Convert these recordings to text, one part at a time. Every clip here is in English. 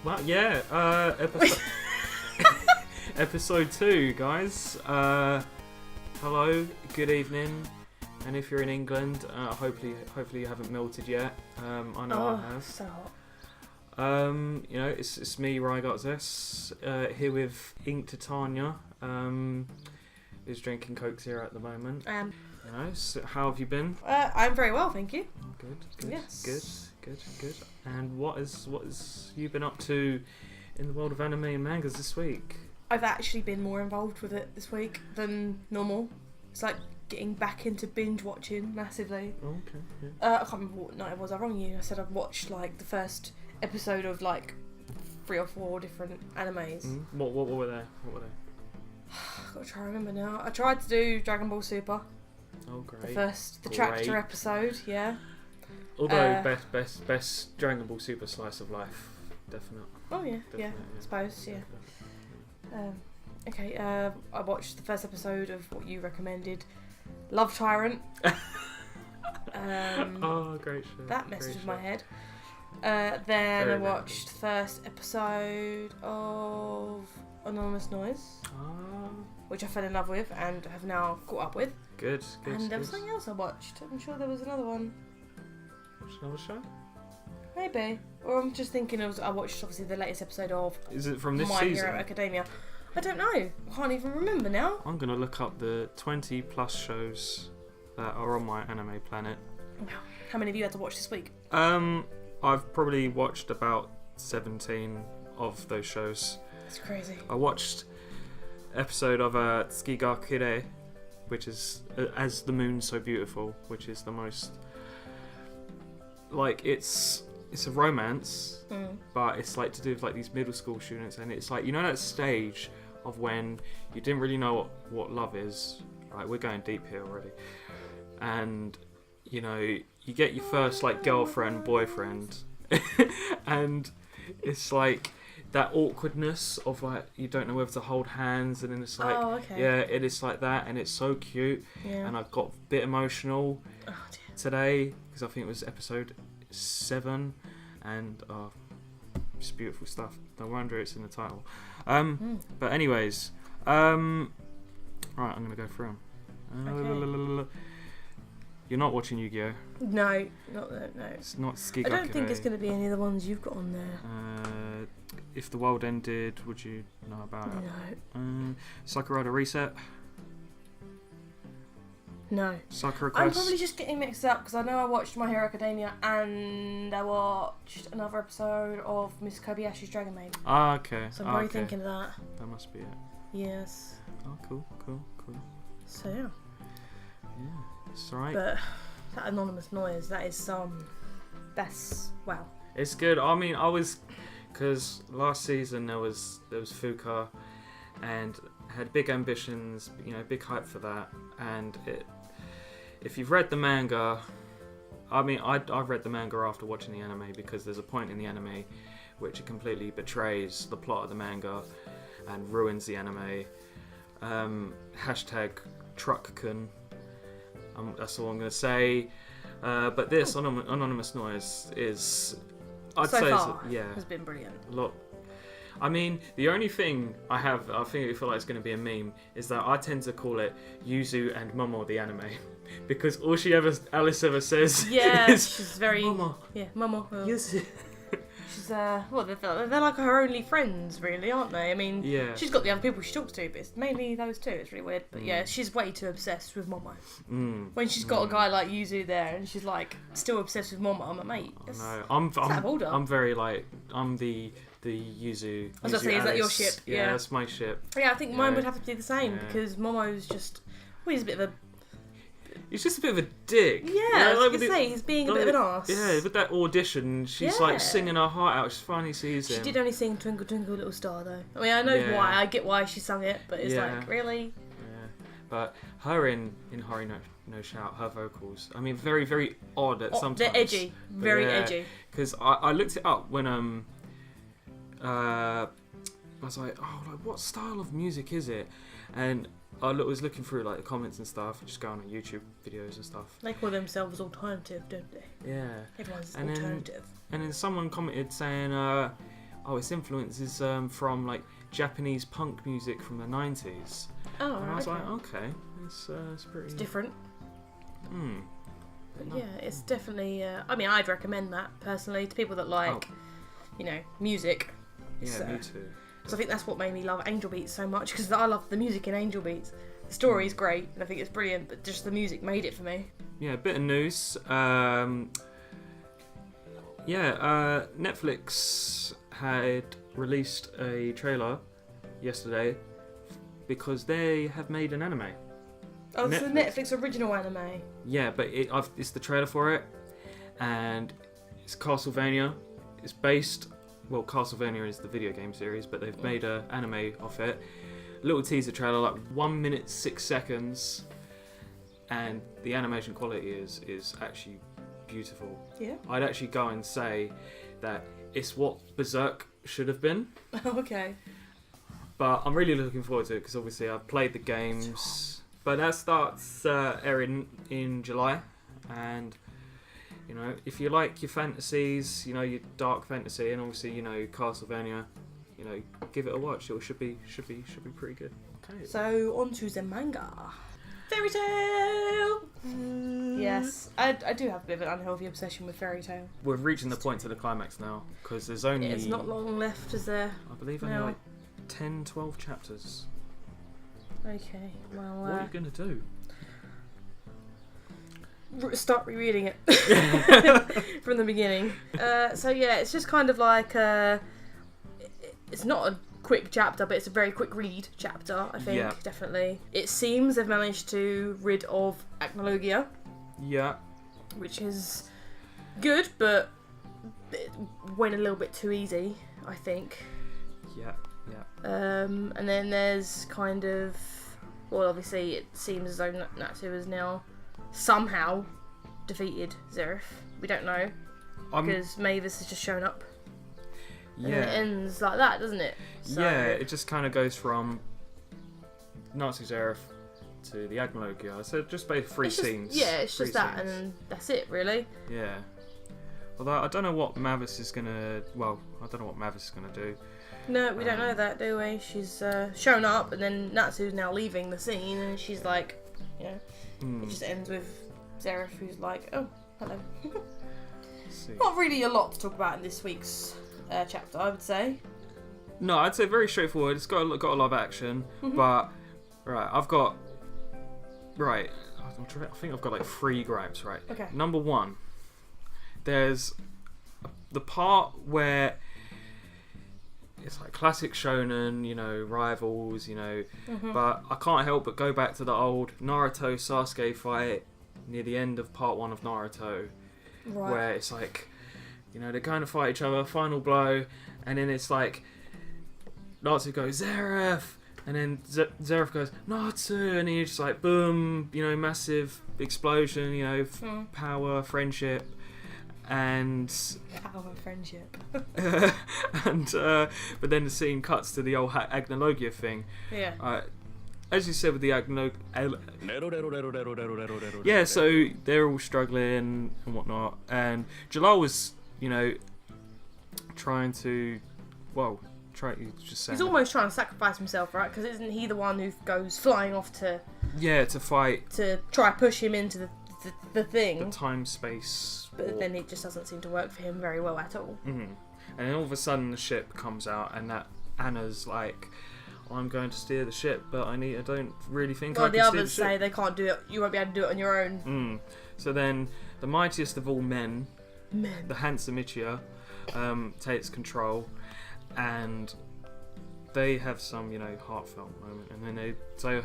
Well, yeah, episode 2, guys. Hello, good evening, and if you're in England, hopefully you haven't melted yet. I know I have. So hot. It's me, Rygart Zess, here with Titania, who's drinking Coke Zero at the moment. So how have you been? I'm very well, thank you. Good. Yes. Good. And what has you been up to in the world of anime and mangas this week? I've actually been more involved with it this week than normal. It's like getting back into binge watching massively. Oh, okay. Yeah. I can't remember what night it was. I rang you. I said I've watched like the first episode of like 3 or 4 different animes. What were they? I've got to try and remember now. I tried to do Dragon Ball Super. Oh, great. The tractor episode, yeah. Although best Dragon Ball Super slice of life, definite. Oh yeah, I suppose, yeah. Okay, I watched the first episode of what you recommended, Love Tyrant. Great show. That messed with my head. Then I watched the first episode of Anonymous Noise, which I fell in love with and have now caught up with. Good. And there was something else I watched. I'm sure there was another one. Another show? Maybe. Or I'm just thinking I watched obviously the latest episode of Is it from this My season? Hero Academia. I don't know. I can't even remember now. I'm going to look up the 20 plus shows that are on my anime planet. How many have you had to watch this week? I've probably watched about 17 of those shows. That's crazy. I watched episode of Tsukigakure, which is As the Moon So Beautiful, which is the most... Like, it's a romance, but it's like to do with like these middle school students, and it's like, you know that stage of when you didn't really know what love is, right? We're going deep here already. And, you know, you get your first like girlfriend, boyfriend, and it's like that awkwardness of like, you don't know whether to hold hands, and then it's like, yeah, it is like that, and it's so cute. Yeah. And I got a bit emotional today, because I think it was episode 7, and it's beautiful stuff. No wonder it's in the title. But anyways, right, I'm gonna go through them. You're not watching Yu-Gi-Oh? No, not that. No, it's not Tsukigakure. I don't think it's going to be any of the ones you've got on there. If the world ended, would you know about it? No. Sakurada Reset. No. Sakura I'm Quest. probably just getting mixed up because I know I watched My Hero Academia and I watched another episode of Miss Kobayashi's Dragon Maid. Okay. So I'm probably thinking of that. That must be it. Yes. Oh, cool. So yeah. Yeah, it's alright. But that Anonymous Noise, that's wow. It's good. I mean, because last season there was Fuka, and had big ambitions, big hype for that, and if you've read the manga, I mean, I've read the manga after watching the anime, because there's a point in the anime which it completely betrays the plot of the manga and ruins the anime. Hashtag Truck-kun. That's all I'm going to say. But this Anonymous Noise is... I'd say has been brilliant. I mean, the only thing I feel like it's going to be a meme, is that I tend to call it Yuzu and Momo the anime, because all Alice ever says is she's very Momo. Yeah, Momo. Yuzu. She's they're like her only friends, really, aren't they? I mean, she's got the other people she talks to, but it's mainly those two. It's really weird, but yeah, she's way too obsessed with Momo. When she's got a guy like Yuzu there, and she's like still obsessed with Momo, I'm like, mate. I'm very like, I'm the Yuzu. I was gonna say, is that your ship? Yeah, that's my ship. Yeah, I think mine would have to be the same, because Momo's just, he's a bit of a... He's just a bit of a dick. Yeah, I was going to say, he's being a bit of an arse. Yeah, with that audition, she's like singing her heart out. She finally sees him. She did only sing Twinkle Twinkle Little Star, though. I mean, I know why. I get why she sang it, but it's like, really? Yeah. But her in Hori no Shout, her vocals, I mean, very, very odd at sometimes. They're edgy. Very edgy. Because I looked it up when I was like, what style of music is it? And I was looking through like the comments and stuff, just going on YouTube videos and stuff. They call themselves alternative, don't they? Yeah. Everyone's alternative. And then someone commented saying, its influence is from like Japanese punk music from the 90s. Oh, and I was like, okay, it's pretty... It's different. But yeah, it's definitely... I mean, I'd recommend that, personally, to people that like, music. Yeah, me too. Because I think that's what made me love Angel Beats so much, because I love the music in Angel Beats. The story's great, and I think it's brilliant, but just the music made it for me. Yeah, a bit of news. Netflix had released a trailer yesterday because they have made an anime. Oh, it's the Netflix original anime. Yeah, but it's the trailer for it, and it's Castlevania. It's based... Well, Castlevania is the video game series, but they've made an anime of it. Little teaser trailer, like 1 minute 6 seconds, and the animation quality is actually beautiful. Yeah. I'd actually go and say that it's what Berserk should have been. Okay. But I'm really looking forward to it because obviously I've played the games. But that starts airing in July, and if you like your fantasies, your dark fantasy, and obviously Castlevania, give it a watch. It should be pretty good. Okay. So on to the manga. Fairy Tail. Yes, I do have a bit of an unhealthy obsession with Fairy Tail. We're reaching the point to the climax now because there's only... It's not long left, is there? I believe only like 10, 12 chapters. Okay, well... What are you going to do? Start rereading it from the beginning. So yeah, it's just kind of like it's not a quick chapter, but it's a very quick read chapter, I think. Definitely. It seems they've managed to rid of Acnologia. Yeah. Which is good, but it went a little bit too easy, I think. Yeah. And then there's kind of... Well, obviously it seems as though Natsu is now somehow defeated Zeref. We don't know. Because Mavis has just shown up. Yeah. And it ends like that, doesn't it? So, yeah, it just kind of goes from Natsu Zeref to the Acnologia. So just basically 3 scenes. Yeah, it's just that, and that's it, really. Yeah. Although I don't know what Mavis is gonna... Well, I don't know what Mavis is gonna do. No, we don't know that, do we? She's shown up, and then Natsu's now leaving the scene, and she's like, it just ends with Zeref, who's like, oh, hello. Not really a lot to talk about in this week's chapter, I would say. No, I'd say very straightforward. It's got a lot of action, but I think I've got like 3 gripes. Right. Okay. Number 1, there's the part where it's like classic shonen, rivals, but I can't help but go back to the old Naruto Sasuke fight near the end of part 1 of Naruto, where it's like, they're going to fight each other, final blow, and then it's like Natsu goes Zeref, and then Zeref goes Natsu, and he's just like boom, massive explosion, power, friendship. And power friendship. But then the scene cuts to the old Acnologia thing. Yeah. As you said with the yeah, so they're all struggling and whatnot, and Jalal was, trying to, he's almost trying to sacrifice himself, right? Because isn't he the one who goes flying off to fight, to try push him into the thing, the time space, but then it just doesn't seem to work for him very well at all. And then all of a sudden the ship comes out, and that Anna's like, I'm going to steer the ship, but I don't really think I can steer the ship. Well, the others say they can't do it. You won't be able to do it on your own. So then the mightiest of all men, the handsome Ichia, takes control, and they have some, heartfelt moment, and then they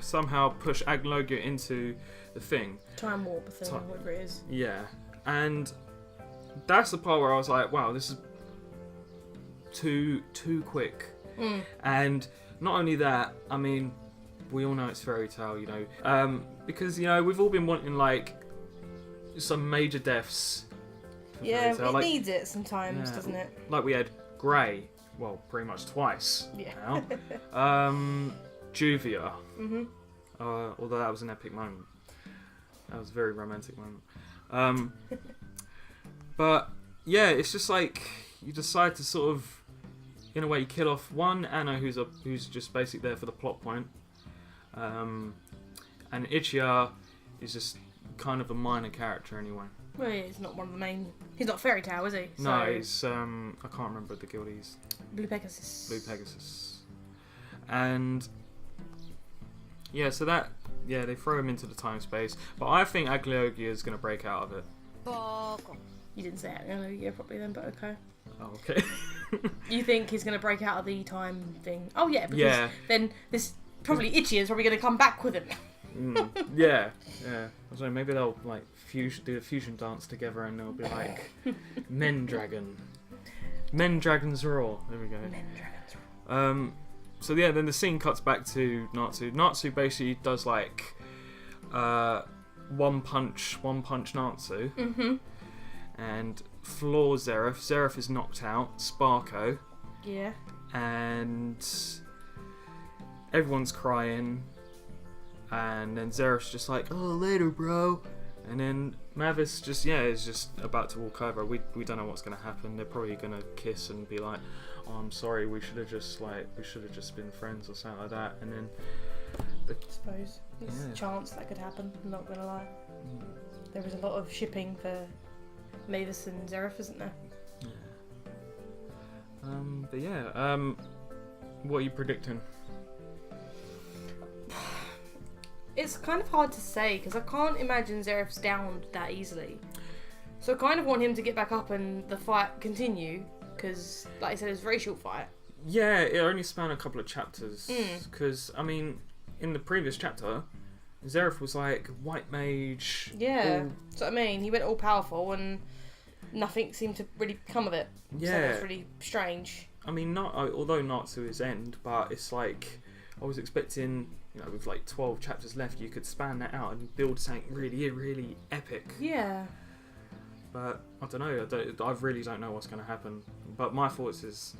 somehow push Acnologia into the thing. Time warp thing, whatever it is. Yeah, and that's the part where I was like, wow, this is too quick. And not only that, I mean, we all know it's Fairy Tail, because, we've all been wanting, like, some major deaths. Yeah, it needs it sometimes, doesn't it? Like we had Grey, well, pretty much twice now. Juvia. Although that was an epic moment. That was a very romantic moment. But, yeah, it's just like, you decide to sort of in a way, you kill off one Anna who's just basically there for the plot point, and Ichiya is just kind of a minor character anyway. Well, yeah, he's not one of the main. He's not Fairy Tail, is he? No, he's I can't remember the guild he's. Blue Pegasus. Blue Pegasus, and yeah, so that they throw him into the time space, but I think Acnologia is going to break out of it. You didn't say Acnologia properly then, but okay. Oh, okay. You think he's going to break out of the time thing? Oh yeah, because then this probably Itchy is probably going to come back with him. Yeah. I don't know, maybe they'll like do a fusion dance together, and they'll be like Men Dragons Raw. There we go. Men Dragons Raw. So yeah, then the scene cuts back to Natsu. Natsu basically does like one punch Natsu, and floors Zeref. Zeref is knocked out. Sparko. Yeah. And everyone's crying. And then Zeref's just like, oh, later, bro. And then Mavis is just about to walk over. We don't know what's going to happen. They're probably going to kiss and be like, oh, I'm sorry, we should have just been friends or something like that. And then I suppose there's a chance that could happen, I'm not going to lie. There was a lot of shipping for Mavis and Zeref, isn't there? Yeah. What are you predicting? It's kind of hard to say because I can't imagine Zeref's downed that easily. So I kind of want him to get back up and the fight continue because, like I said, it's a very short fight. Yeah, it only spanned a couple of chapters. Because, I mean, in the previous chapter, Zeref was like white mage. Yeah, that's what I mean. He went all powerful and nothing seemed to really come of it. Yeah. So it's really strange. I mean, although not to his end, but it's like I was expecting, with like 12 chapters left, you could span that out and build something really, really epic. Yeah. But I don't know. I really don't know what's going to happen. But my thoughts is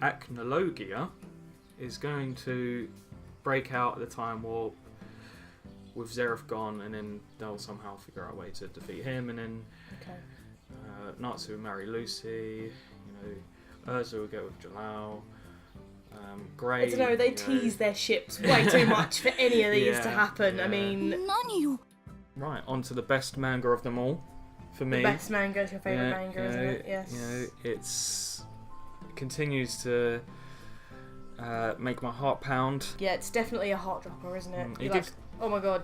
Acnologia is going to break out at the time warp with Zeref gone, and then they'll somehow figure out a way to defeat him, and then Natsu will marry Lucy. Urza will go with Jalal. Gray. I don't know, they tease their ships way too much for any of these to happen. I mean... Right, on to the best manga of them all, for me. The best manga is your favourite manga, isn't it? Yes. It continues to make my heart pound. Yeah, it's definitely a heart dropper, isn't it? You're like, oh my god,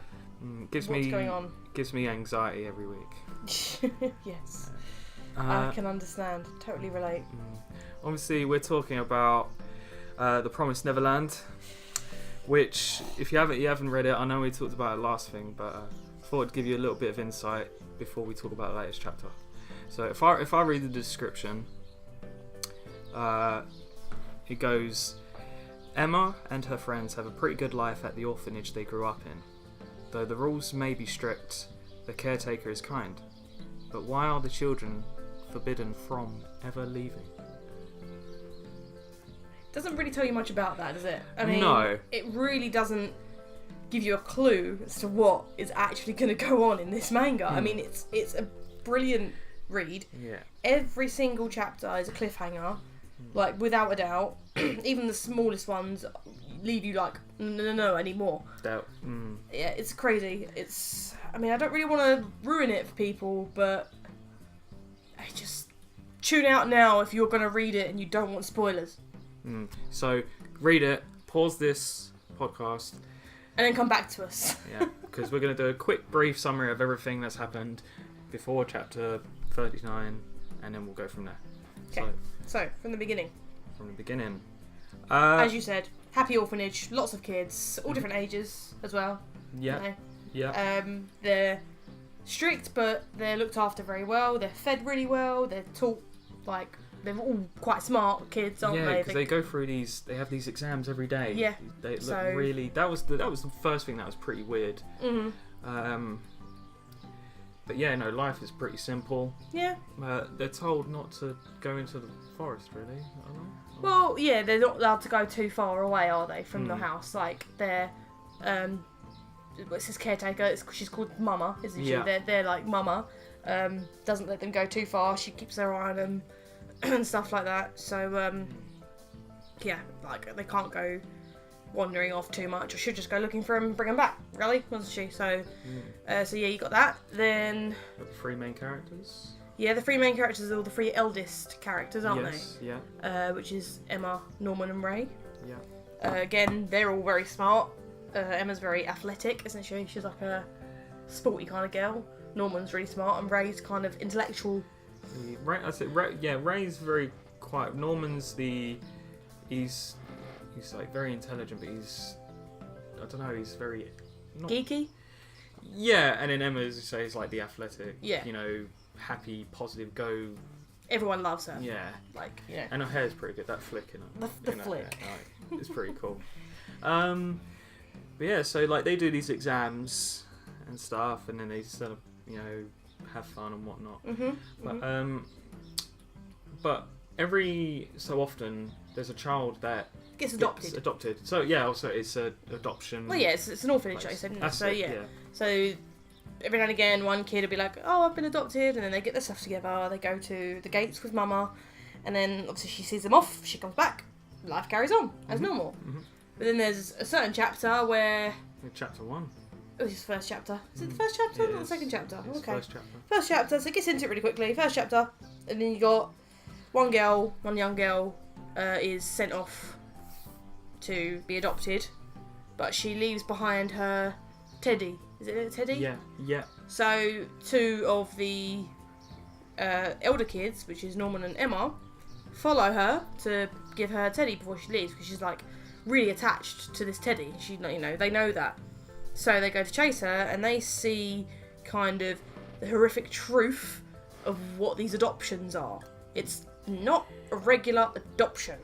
what's going on? Gives me anxiety every week. Yes. I can understand. Totally relate. Obviously, we're talking about The Promised Neverland, which, if you haven't read it, I know we talked about it last thing, but I thought I'd give you a little bit of insight before we talk about the latest chapter. So if I read the description, it goes, Emma and her friends have a pretty good life at the orphanage they grew up in. Though the rules may be strict, the caretaker is kind. But why are the children forbidden from ever leaving? Doesn't really tell you much about that, does it? I mean, no. It really doesn't give you a clue as to what is actually going to go on in this manga. I mean, it's a brilliant read. Yeah. Every single chapter is a cliffhanger, like without a doubt. Even the smallest ones leave you like no anymore. Doubt. Yeah, it's crazy. I mean, I don't really want to ruin it for people, but I just tune out now if you're going to read it and you don't want spoilers. So read it, pause this podcast, and then come back to us. Yeah, because we're going to do a quick brief summary of everything that's happened before chapter 39, and then we'll go from there. Okay. So from the beginning. As you said, happy orphanage, lots of kids, all different ages as well. Yeah. They're strict, but they're looked after very well. They're fed really well. They're taught like. They're all quite smart kids, aren't they? Yeah, because they go through these. They have these exams every day. Yeah. They look really. That was the first thing that was pretty weird. But yeah, no, life is pretty simple. Yeah. They're told not to go into the forest, really. I don't know. Well, yeah, they're not allowed to go too far away, are they, from the house? Like they're, what's his caretaker? She's called Mama, isn't she? Yeah. They're like Mama. Doesn't let them go too far. She keeps her eye on them. And stuff like that. So yeah, like they can't go wandering off too much. I should just go looking for him and bring him back, really, wasn't she? So, so yeah, you got that. Then the 3 main characters. Yeah, the 3 main characters are all the 3 eldest characters, aren't they? Yes, yeah. Which is Emma, Norman, and Ray. Yeah. Again, they're all very smart. Emma's very athletic, isn't she? She's like a sporty kind of girl. Norman's really smart, and Ray's kind of intellectual. Ray's very quiet. Norman's he's like very intelligent, but I don't know, he's very geeky. Yeah, and then Emma, as you say, is like the athletic. Yeah. You know, happy, positive, go. Everyone loves her. Yeah. Like, you know. And her hair's pretty good. That flick in it. The flick. It's pretty cool. But yeah, so like they do these exams and stuff, and then they sort of, you know, have fun and whatnot. But every so often there's a child that gets adopted. So yeah, also it's an adoption. Well, yeah, it's an orphanage, I said. So yeah. So every now and again, one kid will be like, "Oh, I've been adopted," and then they get their stuff together. They go to the gates with Mama, and then obviously she sees them off. She comes back. Life carries on as normal. But then there's a certain chapter where. Chapter 1. It was his first chapter. Is it the first chapter or the second chapter? It's okay. First chapter. So it gets into it really quickly. First chapter, and then you got one young girl, is sent off to be adopted, but she leaves behind her teddy. Is it a teddy? Yeah. So 2 of the elder kids, which is Norman and Emma, follow her to give her a teddy before she leaves, because she's like really attached to this teddy. She, you know, they know that. So they go to chase her, and they see kind of the horrific truth of what these adoptions are. It's not a regular adoption.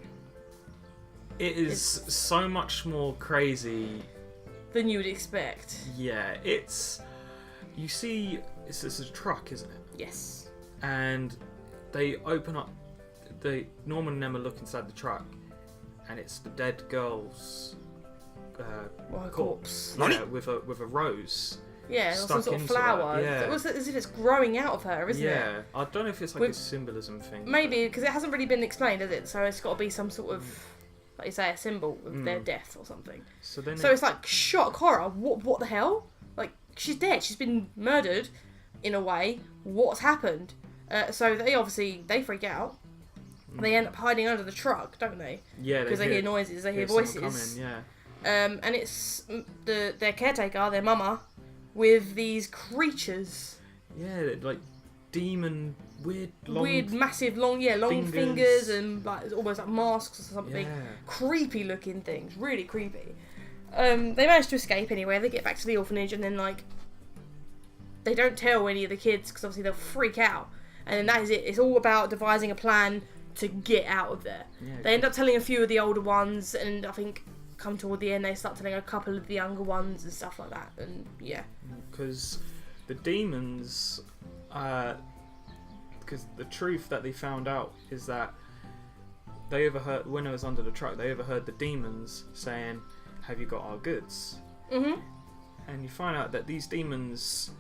It's so much more crazy than you would expect. Yeah, you see, it's a truck, isn't it? Yes. And they open up, Norman and Emma look inside the truck, and it's the dead girl's corpse. Yeah, with a rose. Yeah, some sort of flower. Yeah. It was as if it's growing out of her, isn't it? Yeah, I don't know if it's like a symbolism thing. Maybe, because it hasn't really been explained, has it? So it's got to be some sort of, like you say, a symbol of their death or something. So it's like shock, horror. What the hell? Like, she's dead. She's been murdered, in a way. What's happened? So they freak out. They end up hiding under the truck, don't they? Yeah, because they hear noises, they hear voices. Coming, yeah. And it's their caretaker, their mama, with these creatures. Yeah, like demon, massive, long fingers and like almost like masks or something. Yeah. Creepy looking things, really creepy. They manage to escape anyway. They get back to the orphanage, and then like they don't tell any of the kids because obviously they'll freak out. And then that is it. It's all about devising a plan to get out of there. Yeah, they end up telling a few of the older ones, and I think come toward the end they start telling a couple of the younger ones and stuff like that. And yeah, because the demons, because the truth that they found out is that they overheard, when I was under the truck, they overheard the demons saying, "Have you got our goods?" And you find out that these demons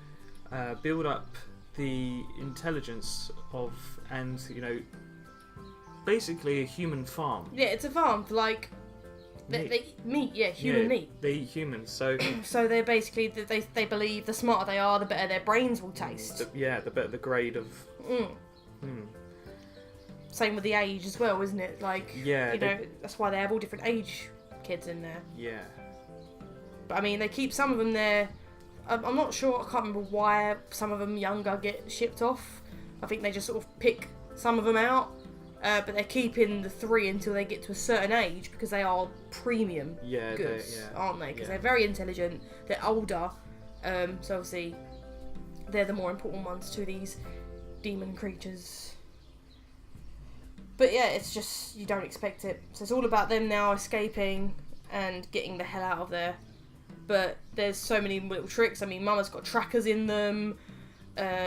build up the intelligence of, and you know, basically a human farm. Yeah, it's a farm for like they eat meat. Yeah, human meat. They eat humans, so so they're basically they believe the smarter they are, the better their brains will taste. The better the grade of. Same with the age as well, isn't it? Like, you know, that's why they have all different age kids in there. Yeah. But I mean, they keep some of them there. I'm not sure. I can't remember why some of them younger get shipped off. I think they just sort of pick some of them out. But they're keeping the 3 until they get to a certain age because they are premium goods, aren't they? Because they're very intelligent, they're older, so obviously they're the more important ones to these demon creatures. But yeah, it's just, you don't expect it. So it's all about them now escaping and getting the hell out of there. But there's so many little tricks. I mean, Mama's got trackers in them.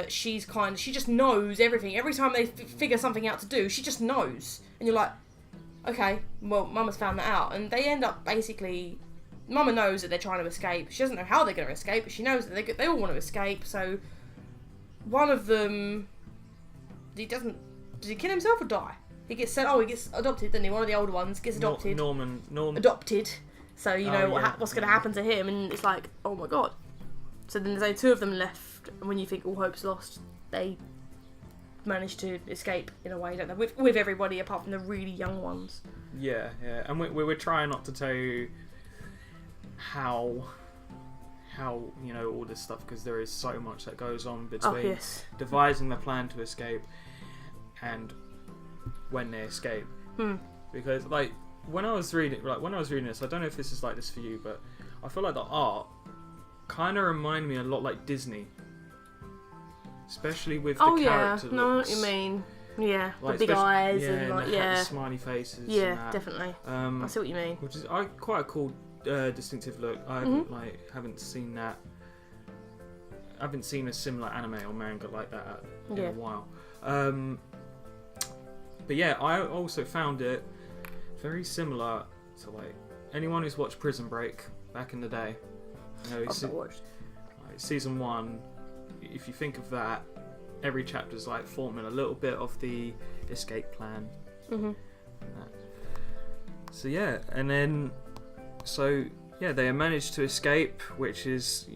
She just knows everything. Every time they figure something out to do, she just knows. And you're like, okay, well, Mama's found that out. And they end up basically, Mama knows that they're trying to escape. She doesn't know how they're going to escape, but she knows that they all want to escape. So one of them, did he kill himself or die? He gets sent. Oh, he gets adopted, doesn't he? One of the older ones gets adopted. Norman. Adopted. So you know what's going to happen to him, and it's like, oh my god. So then there's only 2 of them left, and when you think all hope's lost, they manage to escape in a way, don't they? With everybody apart from the really young ones. Yeah, and we're trying not to tell you how you know all this stuff, because there is so much that goes on between devising the plan to escape and when they escape. Because like when I was reading this, I don't know if this is like this for you, but I feel like the art kind of reminded me a lot like Disney, especially with the character looks. No, what you mean. Yeah, like the big eyes and like the smiley faces. Yeah, and that. Definitely. I see what you mean. Which is quite a cool, distinctive look. I haven't seen that. I haven't seen a similar anime or manga like that in a while. But yeah, I also found it very similar to like anyone who's watched Prison Break back in the day. You know, I've not watched. Like, season 1. If you think of that, every chapter's like forming a little bit of the escape plan. So yeah, and then they managed to escape, which is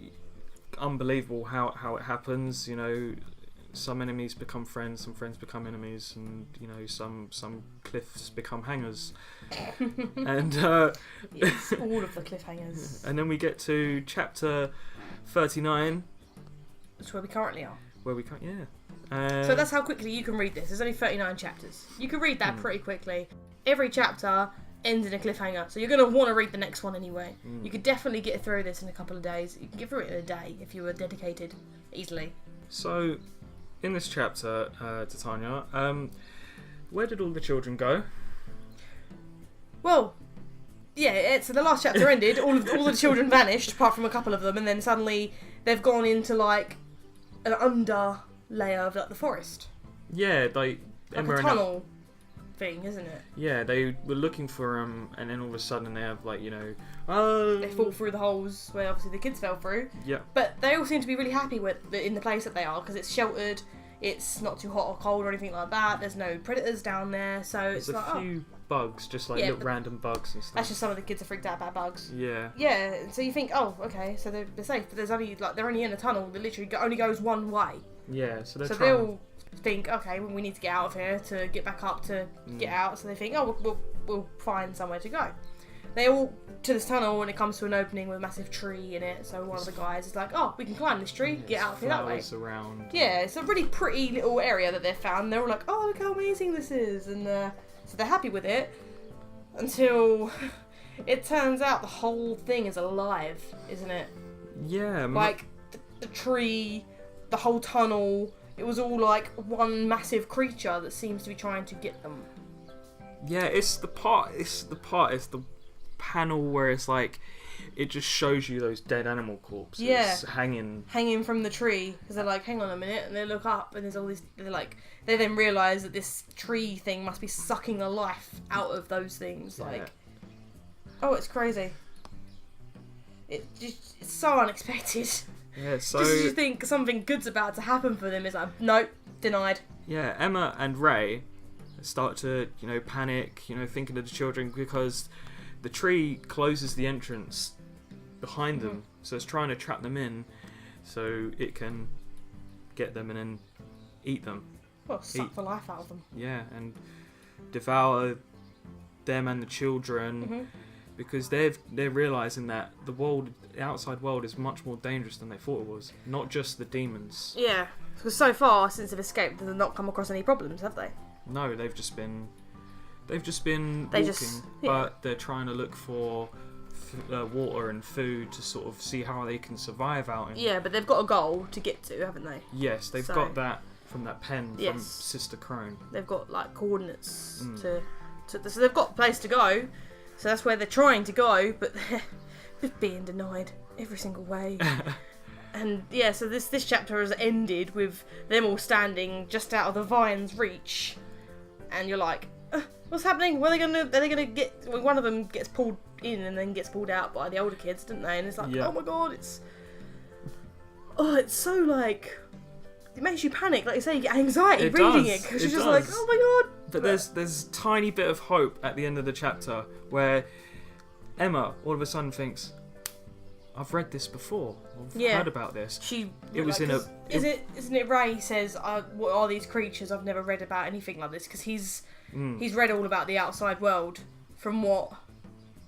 unbelievable how it happens. You know, some enemies become friends, some friends become enemies, and you know some cliffs become hangers. And yes, all of the cliffhangers. And then we get to chapter 39. That's where we currently are. So that's how quickly you can read this. There's only 39 chapters. You can read that pretty quickly. Every chapter ends in a cliffhanger, so you're going to want to read the next one anyway. You could definitely get through this in a couple of days. You can get through it in a day if you were dedicated, easily. So, in this chapter, Titania, where did all the children go? Well, yeah, so the last chapter ended, all the children vanished, apart from a couple of them, and then suddenly they've gone into, like, an under layer of like, the forest. Yeah, like a tunnel thing, isn't it? Yeah, they were looking for them, and then all of a sudden they have like they fall through the holes where obviously the kids fell through. Yeah. But they all seem to be really happy in the place that they are, because it's sheltered. It's not too hot or cold or anything like that. There's no predators down there, so there's it's a few bugs, just like little random bugs and stuff. That's just some of the kids are freaked out about bugs. Yeah. Yeah. So you think, oh, okay, so they're safe, but they're only in a tunnel that literally only goes one way. Yeah. So they'll think, okay, well, we need to get out of here to get back up to get out. So they think, oh, we'll find somewhere to go. They all to this tunnel when it comes to an opening with a massive tree in it. So one of the guys is like, oh, we can climb this tree, get out of here that way. Around. Yeah, it's a really pretty little area that they've found. They're all like, oh, look how amazing this is. And so they're happy with it until it turns out the whole thing is alive, isn't it? Yeah. Like the tree, the whole tunnel, it was all like one massive creature that seems to be trying to get them. Yeah, it's the panel where it's like it just shows you those dead animal corpses hanging from the tree, because they're like, hang on a minute, and they look up and there's all these, they then realise that this tree thing must be sucking the life out of those things. Oh, it's crazy. It's so unexpected. Yeah, so just as you think something good's about to happen for them, it's like, nope, denied. Yeah, Emma and Ray start to panic, thinking of the children, because the tree closes the entrance behind them, so it's trying to trap them in so it can get them and then eat them. Well, suck the life out of them. Yeah, and devour them and the children, because they're realising that the outside world is much more dangerous than they thought it was, not just the demons. Yeah, because so far since they've escaped, they've not come across any problems, have they? No, they've just been walking, but they're trying to look for water and food to sort of see how they can survive out in. Yeah, but they've got a goal to get to, haven't they? Yes, they've got that from that pen from Sister Crone. They've got like coordinates to so they've got a place to go. So that's where they're trying to go, but they're being denied every single way. And yeah, so this chapter has ended with them all standing just out of the vine's reach, and you're like, what's happening? Are they gonna get? Well, one of them gets pulled in and then gets pulled out by the older kids, didn't they? And it's like, oh my god, it's so like it makes you panic. Like you say, you get anxiety It reading does. it because It you're just does. like, oh my god. But there's a tiny bit of hope at the end of the chapter where Emma all of a sudden thinks, I've read this before. I've heard about this. Isn't it Ray says, what are these creatures? I've never read about anything like this, because he's read all about the outside world from what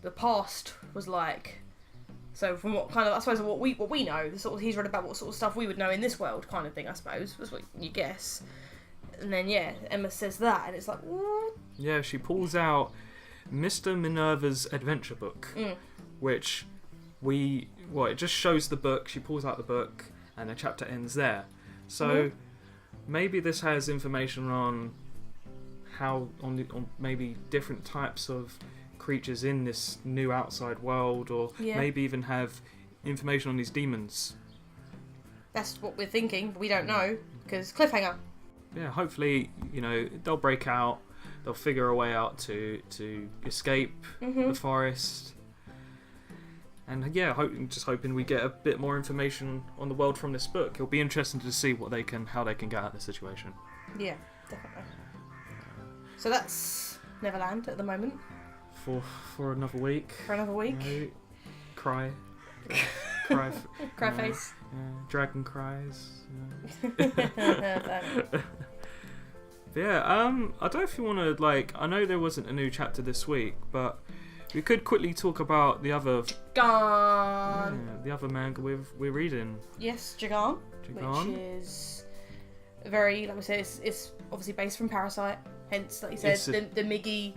the past was like. So from what kind of, I suppose, what we know, he's read about what sort of stuff we would know in this world, kind of thing. I suppose was what you guess. And then Emma says that, and it's like, what? Yeah, she pulls out Mr. Minerva's adventure book, which it just shows the book. She pulls out the book, and the chapter ends there. So maybe this has information on how on maybe different types of creatures in this new outside world, or maybe even have information on these demons. That's what we're thinking, but we don't know, because cliffhanger. Yeah, hopefully, they'll break out, they'll figure a way out to escape the forest. And just hoping we get a bit more information on the world from this book. It'll be interesting to see how they can get out of the situation. Yeah, definitely. So that's Neverland at the moment. For another week. Cry. Cry face. Dragon cries. Yeah. I don't know if you want to, I know there wasn't a new chapter this week, but we could quickly talk about the other manga we're reading. Yes, Jagan, which is very, like we said, it's obviously based from Parasite, hence, like you said, the Miggy,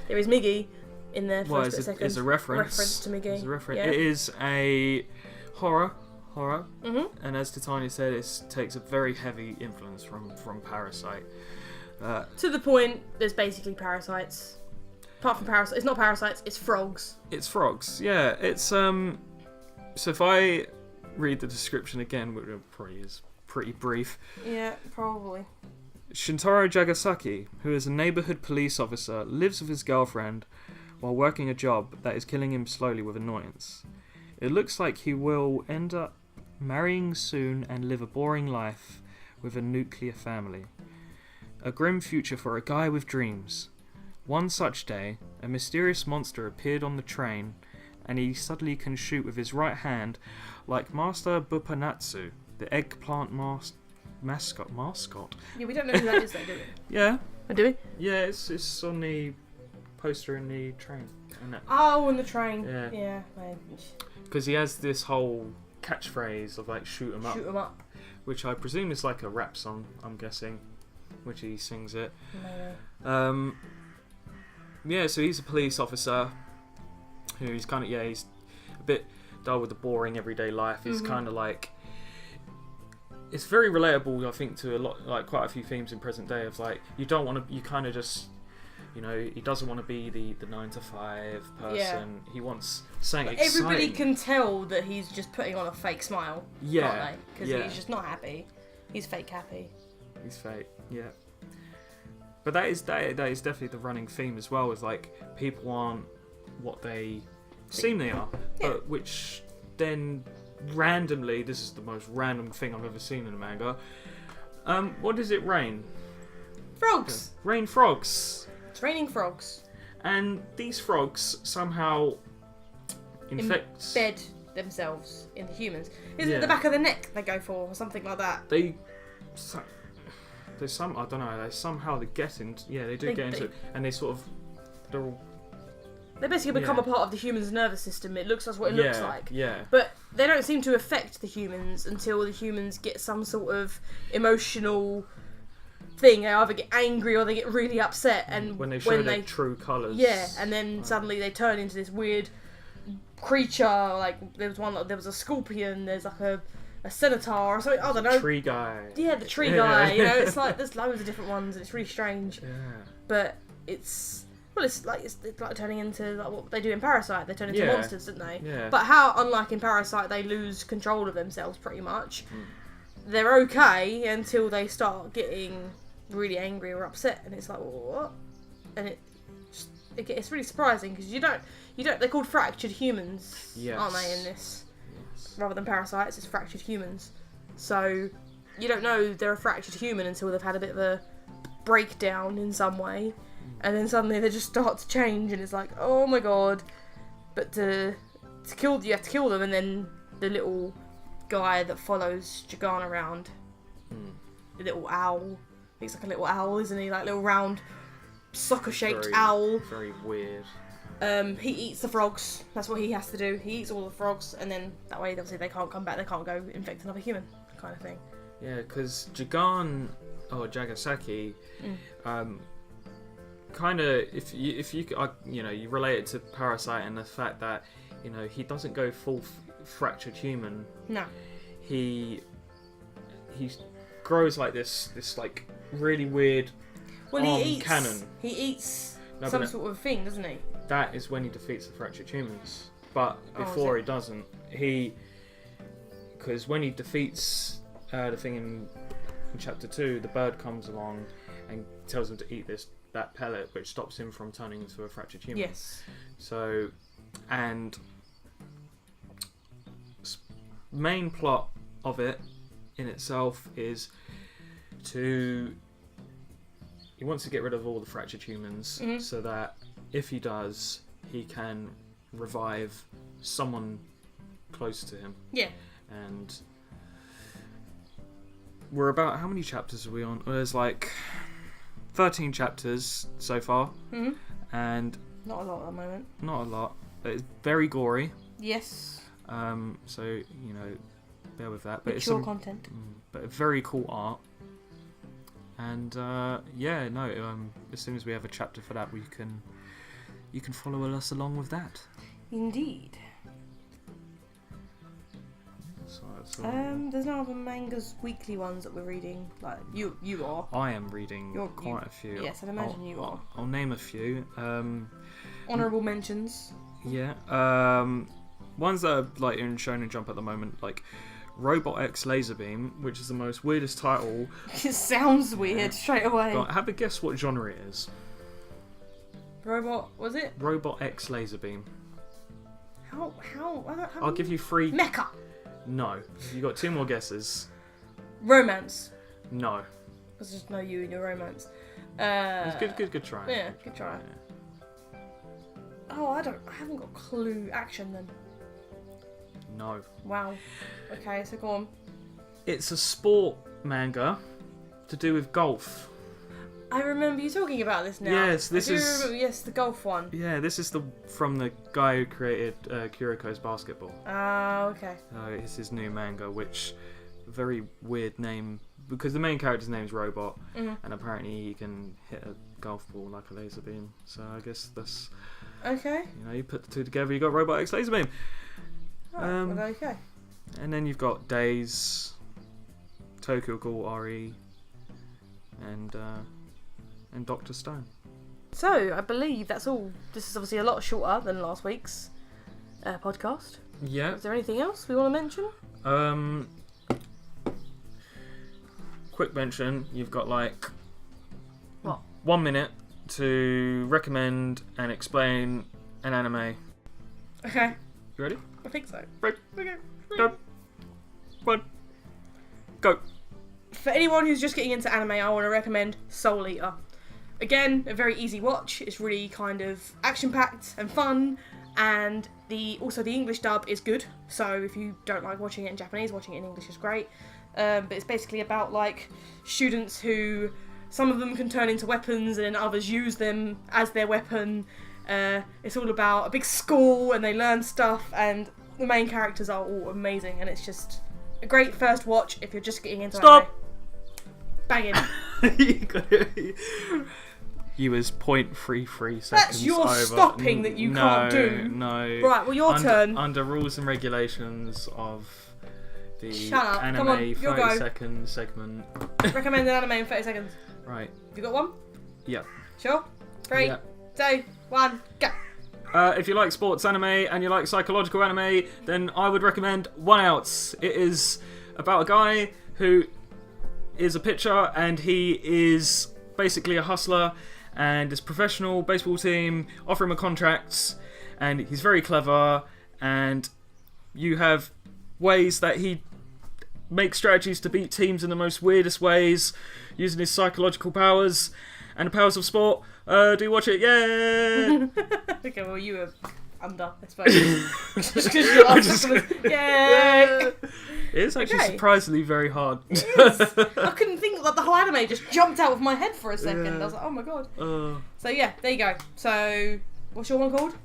there is Miggy in there for a second. It's a reference to Miggy. It's a reference. Yeah. It is a horror, mm-hmm. and as Titania said, it takes a very heavy influence from Parasite. To the point, there's basically parasites. Apart from parasites, it's not parasites, it's frogs. It's frogs, yeah. It's so if I read the description again, which probably is pretty brief. Yeah, probably. Shintaro Jagasaki, who is a neighborhood police officer, lives with his girlfriend while working a job that is killing him slowly with annoyance. It looks like he will end up marrying soon and live a boring life with a nuclear family. A grim future for a guy with dreams. One such day, a mysterious monster appeared on the train, and he suddenly can shoot with his right hand like Master Buppanatsu, the eggplant mascot. Yeah, we don't know who that is though, do we? Yeah. Oh, do we? Yeah, it's on the poster in the train. Oh, on the train. Yeah. Because he has this whole catchphrase of shoot 'em up. Shoot 'em up. Which I presume is like a rap song, I'm guessing. Which he sings it. Maybe. Yeah, so he's a police officer who's kind of, he's a bit dull with the boring everyday life. He's kind of it's very relatable, I think, to a lot, quite a few themes in present day of you don't want to, you kind of just, he doesn't want to be the 9 to 5 person. Yeah. He wants something exciting. Everybody can tell that he's just putting on a fake smile, can't they? Because he's just not happy. He's fake happy. He's fake, yeah. But that is definitely the running theme as well, is people aren't what they seem they are. Yeah. But which then randomly, this is the most random thing I've ever seen in a manga. What does it rain? Frogs! Rain frogs. It's raining frogs. And these frogs somehow embed themselves in the humans. Is it the back of the neck they go for, or something like that? They somehow they get into get into it, and they basically become a part of the human's nervous system. It looks like what it looks like. Yeah. But they don't seem to affect the humans until the humans get some sort of emotional thing. They either get angry or they get really upset, and when they show their true colours. Yeah, and then suddenly they turn into this weird creature. There was a scorpion. There's a centaur or something, I don't know. Tree guy. Yeah, the tree guy. It's there's loads of different ones, and it's really strange. Yeah. But it's like turning into what they do in Parasite. They turn into monsters, don't they? Yeah. But how, unlike in Parasite, they lose control of themselves pretty much. They're okay until they start getting really angry or upset, and it's what? And it's really surprising because you don't. They're called fractured humans, aren't they? In this. Rather than parasites, it's fractured humans. So you don't know they're a fractured human until they've had a bit of a breakdown in some way, and then suddenly they just start to change, and it's like, oh my god. But to kill, you have to kill them, and then the little guy that follows Jagan around, the little owl, he's like a little owl, isn't he? Like a little round soccer-shaped owl. Very weird. He eats the frogs. That's what he has to do. He eats all the frogs, and then that way, obviously, they can't come back. They can't go infect another human, kind of thing. Yeah, because Jagan or Jagasaki, kind of, if you you relate it to Parasite and the fact that he doesn't go full fractured human. No. He grows like this like really weird cannon. He eats some sort of thing, doesn't he? That is when he defeats the fractured humans. But before he doesn't, because when he defeats the thing in chapter 2, the bird comes along and tells him to eat that pellet, which stops him from turning into a fractured human. Yes. So, and main plot of it in itself is he wants to get rid of all the fractured humans, so that if he does, he can revive someone close to him. Yeah. And we're about, how many chapters are we on? There's like 13 chapters so far. And not a lot at the moment. Not a lot. It's very gory. Yes. So, bear with that. But mature content. But very cool art. And as soon as we have a chapter for that, you can follow us along with that. Indeed. There's no other mangas, weekly ones that we're reading. Like you are. I am reading quite a few. Yes, I'd imagine you are. I'll name a few. Honourable mentions. Yeah. Ones that are like in Shonen Jump at the moment, like Robot X Laserbeam, which is the most weirdest title. It sounds weird straight away. But have a guess what genre it is. Robot, was it? Robot X Laserbeam. How I'll give you 3. Mecha. No. You got 2 more guesses. Romance. No. There's just no you in your romance. It's good try. Yeah, good try. Yeah. Oh, I haven't got a clue. Action then. No. Wow. Okay, so go on. It's a sport manga to do with golf. I remember you talking about this now. Yes, this is... remember, yes, the golf one. Yeah, this is from the guy who created Kuriko's Basketball. Oh, okay. It's his new manga, which... very weird name, because the main character's name is Robot, and apparently he can hit a golf ball like a laser beam. So I guess that's... Okay. You put the two together, you got Robot X Laser Beam. Well, okay. And then you've got Days, Tokyo Ghoul RE, and Dr. Stone. So, I believe that's all. This is obviously a lot shorter than last week's podcast. Yeah. Is there anything else we want to mention? Quick mention, you've got like... What? 1 minute to recommend and explain an anime. Okay. You ready? I think so. Right. Okay. Go. 1. Go. For anyone who's just getting into anime, I want to recommend Soul Eater. Again, a very easy watch. It's really kind of action-packed and fun, and also the English dub is good. So if you don't like watching it in Japanese, watching it in English is great. But it's basically about like students who, some of them can turn into weapons and then others use them as their weapon. It's all about a big school and they learn stuff, and the main characters are all amazing, and it's just a great first watch if you're just getting into Stop! Banging. You was 0.33 seconds That's your over. stopping that you can't do. No. Right, well, your turn. Under rules and regulations of the Shut up. anime Come on, 30-second segment. Recommend an anime in 30 seconds. Right. You got one? Yeah. Sure? 3, 2, 1, go. If you like sports anime and you like psychological anime, then I would recommend One Outs. It is about a guy who is a pitcher, and he is basically a hustler, and his professional baseball team offer him a contract, and he's very clever, and you have ways that he makes strategies to beat teams in the most weirdest ways, using his psychological powers and the powers of sport. Do you watch it? Yeah! Okay, well, you were under, I suppose. Just because you asked us. Yay! It's actually surprisingly very hard. It is. I couldn't think, like, the whole anime just jumped out of my head for a second. I was like, oh my god. So yeah, there you go. So, what's your one called?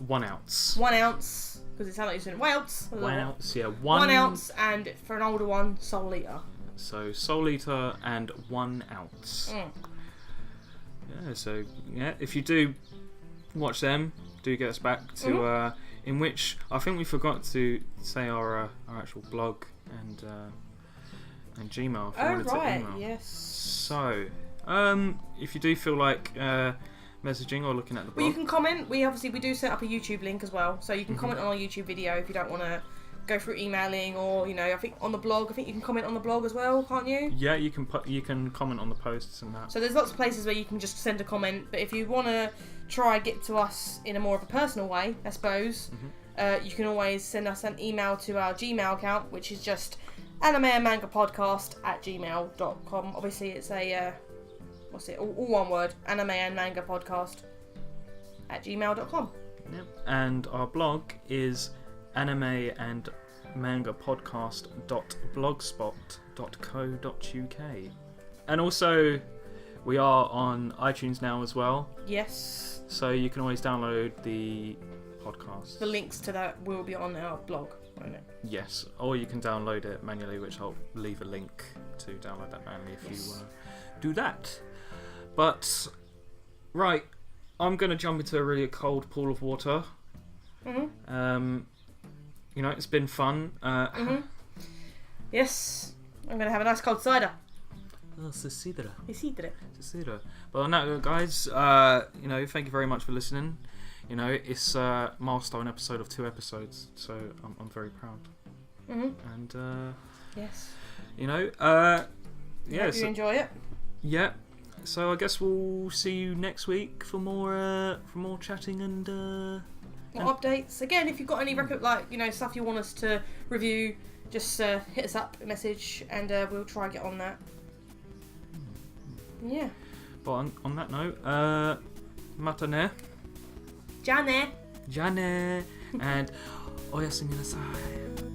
1 ounce. 1 ounce, because it sounded like you're saying 1 ounce. 1 ounce, yeah. 1 ounce, and for an older one, Soul Eater. So, Soul Eater and 1 ounce. Yeah, so, yeah, if you do watch them, do get us back to, in which, I think we forgot to say our actual blog and Gmail. If you wanted to email. Yes. So, if you do feel like messaging or looking at the blog. Well, you can comment. We do set up a YouTube link as well, so you can comment on our YouTube video if you don't want to go through emailing, or I think on the blog. I think you can comment on the blog as well, can't you? Yeah, you can comment on the posts and that. So there's lots of places where you can just send a comment, but if you want to try get to us in a more of a personal way, I suppose, you can always send us an email to our Gmail account, which is just animeandmangapodcast@gmail.com. Obviously, it's a all one word, animeandmangapodcast@gmail.com. Yep. And our blog is animeandmangapodcast.blogspot.co.uk. And also, we are on iTunes now as well. Yes. So you can always download the podcast. The links to that will be on our blog, won't it? Yes. Or you can download it manually, which I'll leave a link to download that manually if you want to do that. But, right, I'm going to jump into a really cold pool of water. It's been fun. Yes, I'm going to have a nice cold cider. Oh, Sidra. Sidra. But on that note, guys, thank you very much for listening. It's a milestone episode of 2 episodes, so I'm very proud. And, yes. Hope you enjoy it. Yeah. So I guess we'll see you next week for more chatting and more updates. Again, if you've got any stuff you want us to review, just hit us up a message and we'll try and get on that. Yeah. But on that note, mata ne. Jane. And oyasuminasai.